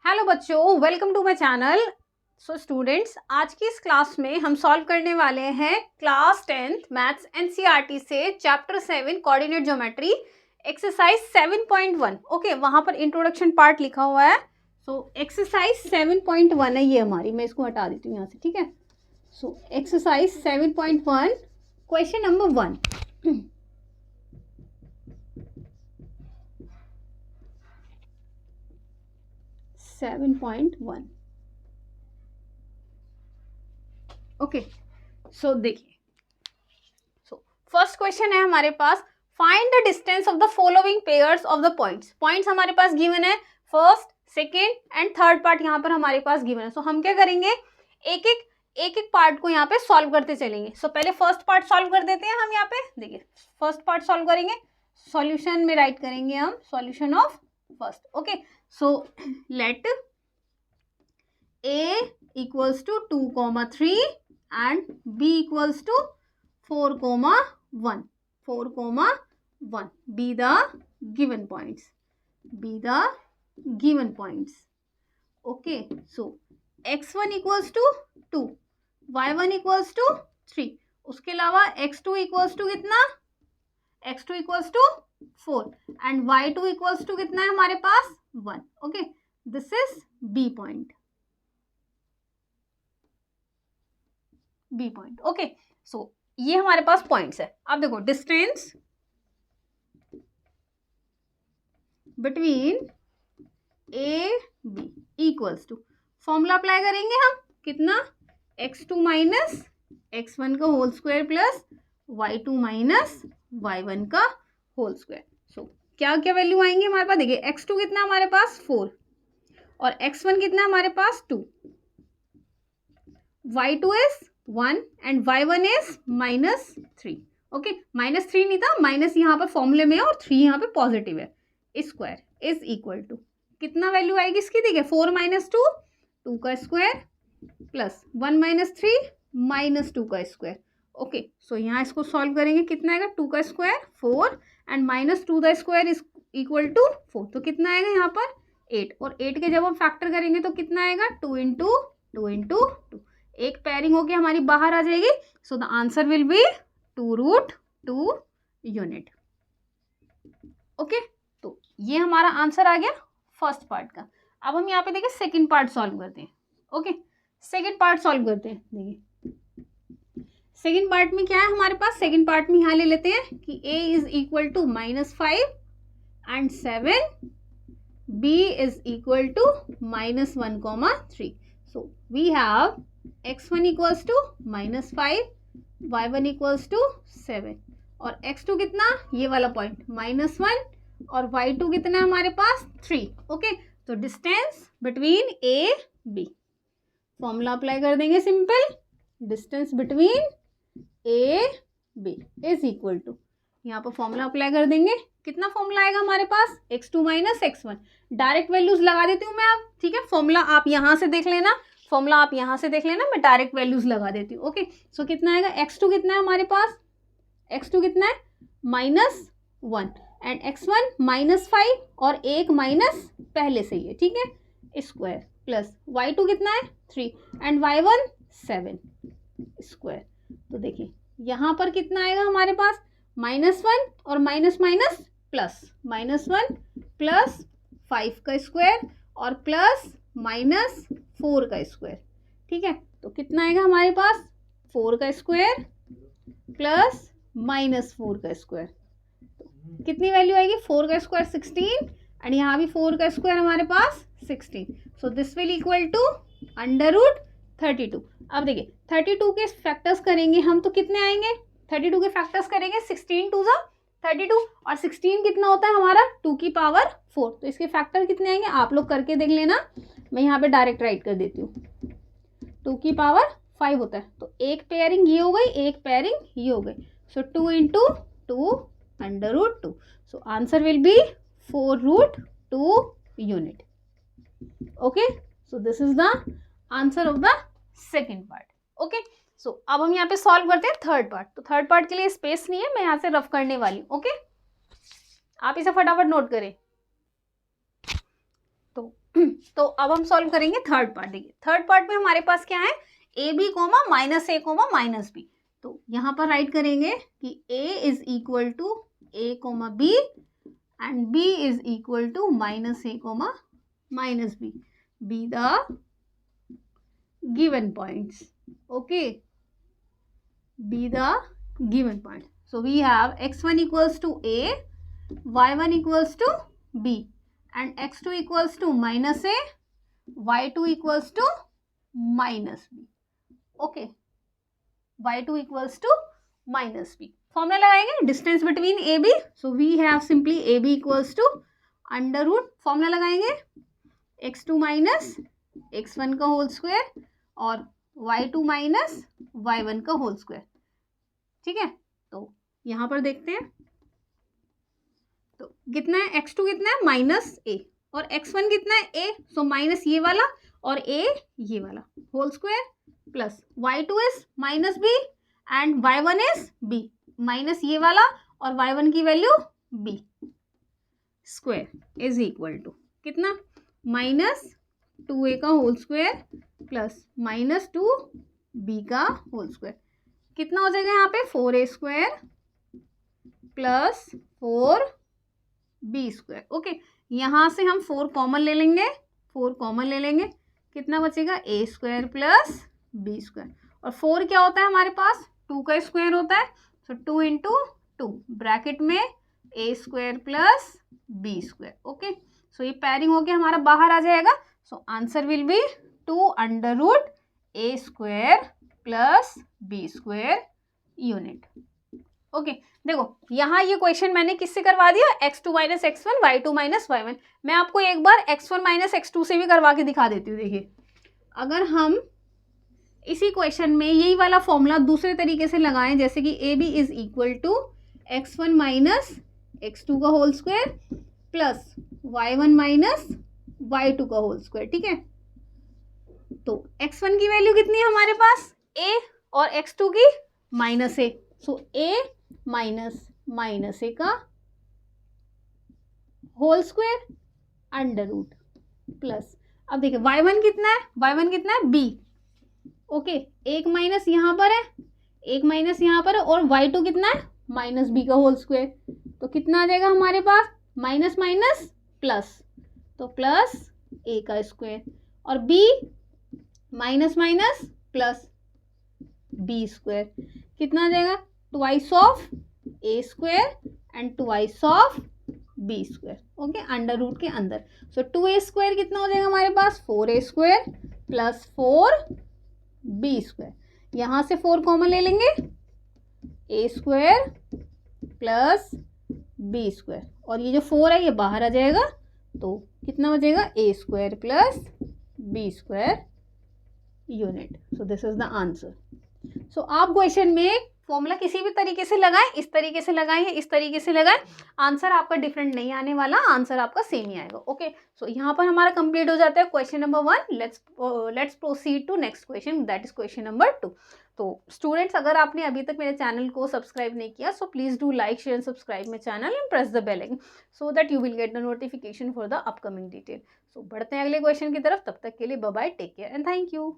Hello बच्चों, welcome to my channel. So students, आज की इस क्लास में हम सॉल्व करने वाले हैं क्लास 10th मैथ्स एनसीईआरटी से chapter 7 coordinate geometry exercise 7.1। Okay, वहां पर इंट्रोडक्शन पार्ट लिखा हुआ है। सो एक्सरसाइज 7.1 है ये हमारी। मैं इसको हटा देती हूँ यहाँ से, ठीक है। So exercise 7.1 question number 1। Okay, so देखिए, सो फर्स्ट क्वेश्चन है हमारे पास, find the distance of the following pairs of the points. Points हमारे पास गिवन है, first, second and third part यहाँ पर हमारे पास गिवन है। सो हम क्या करेंगे, एक एक पार्ट को यहाँ पे सॉल्व करते चलेंगे। सो पहले फर्स्ट पार्ट सॉल्व कर देते हैं हम। यहाँ पे देखिए, फर्स्ट पार्ट सॉल्व करेंगे, सॉल्यूशन में राइट करेंगे हम solution of first. Okay, so let a equals to 2,3 and b equals to 4,1 be the given points. Okay, so x1 equals to 2, y1 equals to 3, उसके अलावा x2 equals to कितना, x2 equals to 4 and y2 equals to कितना है हमारे पास 1. Okay, this is b point. Okay, so ये हमारे पास पॉइंट्स है। अब देखो, distance between A B equals to, formula apply करेंगे हम, कितना, x2 माइनस x1 का whole square plus y2 minus y1 का होल स्क्वायर। सो क्या क्या वैल्यू आएंगे हमारे पास, देखिए x2 कितना हमारे पास 4 और x1 कितना हमारे पास 2, y2 is 1 and y1 is -3। Okay, -3 नहीं था, माइनस यहाँ पर फॉर्मूले में है और 3 यहाँ पे पॉजिटिव है। स्क्वायर इज इक्वल टू कितना वैल्यू आएगी इसकी, देखिए 4 - 2 2 का स्क्वायर प्लस 1 - 3 -2 का स्क्वायर। ओके, सो यहाँ इसको सॉल्व करेंगे, कितना आएगा 2 का स्क्वायर 4 एंड -2 का स्क्वायर इज इक्वल टू 4, तो कितना आएगा यहाँ पर 8, और 8 के जब हम फैक्टर करेंगे तो कितना आएगा 2 × 2 × 2, एक पेयरिंग होके हमारी बाहर आ जाएगी। So the answer will B 2√2 unit. Okay, तो ये हमारा आंसर आ गया फर्स्ट पार्ट का। अब हम यहाँ पे देखिए सेकंड पार्ट सॉल्व करते हैं। ओके, सेकंड पार्ट सॉल्व करते हैं। देखिए सेकंड पार्ट में क्या है हमारे पास, सेकंड पार्ट में यहाँ ले लेते हैं कि a is equal to -5 and 7, b is equal to -1, 3। So we have x1 equals to -5, y1 equals to 7 और x2 कितना, ये वाला पॉइंट -1 और y2 कितना है हमारे पास 3। ओके, तो distance between A B, formula apply कर देंगे simple, distance between A B is equal to, यहाँ पर फॉर्मूला अप्लाई कर देंगे, कितना फॉर्मूला आएगा हमारे पास x2 - x1। डायरेक्ट वैल्यूज लगा देती हूँ मैं अब, ठीक है। फॉर्मूला आप यहाँ से देख लेना, मैं डायरेक्ट वैल्यूज लगा देती हूँ। ओके, सो कितना आएगा, x2 कितना है हमारे पास, x2 कितना है -1 एंड x1 -5 और एक माइनस पहले से ही है, ठीक है, स्क्वायर प्लस y2 कितना है 3 एंड y1 7 स्क्वायर। तो देखिए यहाँ पर कितना आएगा हमारे पास -1 और माइनस प्लस -1 प्लस 5 का स्क्वायर और प्लस -4 का स्क्वायर, ठीक है। तो कितना आएगा हमारे पास 4 का स्क्वायर प्लस -4 का स्क्वायर, तो कितनी वैल्यू आएगी 4 का स्क्वायर 16 एंड यहाँ भी 4 का स्क्वायर हमारे पास 16। So this will equal to √32। अब देखिए 32 के फैक्टर्स करेंगे हम तो कितने आएंगे, 32 के फैक्टर्स करेंगे 16 2 × 32 और 16 कितना होता है हमारा 2 की पावर 4, तो इसके फैक्टर कितने आएंगे आप लोग करके देख लेना, मैं यहाँ पे डायरेक्ट राइट कर देती हूँ। 2 की पावर 5 होता है, तो एक पेयरिंग ये हो गई, एक पेयरिंग ये हो गई। So 2 × 2 √2, so answer will be 4√2 unit. Okay, so this is the answer of the second part. Okay, so अब हम यहाँ पे सॉल्व करते हैं थर्ड पार्ट। तो थर्ड पार्ट के लिए स्पेस नहीं है, मैं यहाँ से रफ करने वाली हूँ। ओके, आप इसे फटाफट नोट करें। तो तो अब हम सॉल्व करेंगे थर्ड पार्ट। देखिए थर्ड पार्ट में हमारे पास क्या है, A B comma minus A comma minus B. तो यहाँ पर राइट करेंगे कि A is equal to A comma B and B is equal to minus A comma minus B, be the given points. Okay, be the given point. So we have x1 equals to a, y1 equals to b and x2 equals to minus a, y2 equals to minus b. Okay, y2 equals to minus b. Formula लगाएंगे distance between A B. So we have simply A B equals to under root, formula लगाएंगे x2 minus x1 का whole square और y2 minus y1 का whole square. ठीक है, तो यहाँ पर देखते हैं तो कितना है, x2 कितना है माइनस a और x1 कितना है a, सो माइनस ये वाला और a ये वाला whole square plus y2 is minus b and y1 is b, minus ये वाला और y1 की value b square is equal to कितना, माइनस 2a का whole square plus minus 2b का होल स्क्वायर. कितना हो जाएगा यहाँ पे 4a square plus 4b square. Okay, यहाँ से हम 4 कॉमन ले लेंगे, 4 कॉमन ले लेंगे, कितना बचेगा a square plus b square. और 4 क्या होता है हमारे पास, 2 का स्क्वायर होता है, सो 2 इंटू 2 ब्रैकेट में a square plus b square. Okay, so ये पैरिंग होके हमारा बाहर आ जाएगा. So answer will be 2 under root a square plus b square unit. Okay, देखो यहाँ ये क्वेश्चन मैंने किससे करवा दिया, x2 minus x1 y2 minus y1. मैं आपको एक बार x1 माइनस x2 से भी करवा के दिखा देती हूँ. देखिए अगर हम इसी क्वेश्चन में यही वाला फॉर्मूला दूसरे तरीके से लगाएं, जैसे कि A B is equal to x1 minus x2 का whole square plus y1 minus y2 का होल स्क्वायर. ठीक है, तो x1 की वैल्यू कितनी है हमारे पास a और x2 की minus a, so a minus minus a का whole square under root plus, अब देखिए y1 कितना है, y1 कितना है b. ओके, एक माइनस यहाँ पर है, एक माइनस यहाँ पर है और y2 कितना है माइनस b का होल स्क्वायर. तो कितना आ जाएगा हमारे पास, माइनस माइनस प्लस, तो प्लस a का स्क्वायर और b minus minus plus b square, कितना आ जाएगा twice of a square and twice of b square. Okay, under root के अंदर. सो 2a स्क्वायर कितना हो जाएगा हमारे पास, 4a square plus 4b square. यहाँ से 4 कॉमन ले लेंगे, a square plus b square और ये जो 4 है ये बाहर आ जाएगा, तो कितना बचेगा a square plus b square unit. So this is the answer. So आप क्वेश्चन में फॉर्मूला किसी भी तरीके से लगाएं, इस तरीके से लगाएं या इस तरीके से लगाएं, आंसर आपका डिफरेंट नहीं आने वाला, आंसर आपका सेम ही आएगा. ओके, सो यहाँ पर हमारा कंप्लीट हो जाता है question number 1. Let's proceed to next question, that is question number 2. तो स्टूडेंट्स, अगर आपने अभी तक मेरे चैनल को सब्सक्राइब नहीं किया, so please do like share and subscribe my channel and press the bell icon so that you will get the notification for the upcoming detail. So बढ़ते हैं अगले क्वेश्चन की तरफ, तब तक के लिए bye bye, take care and thank you.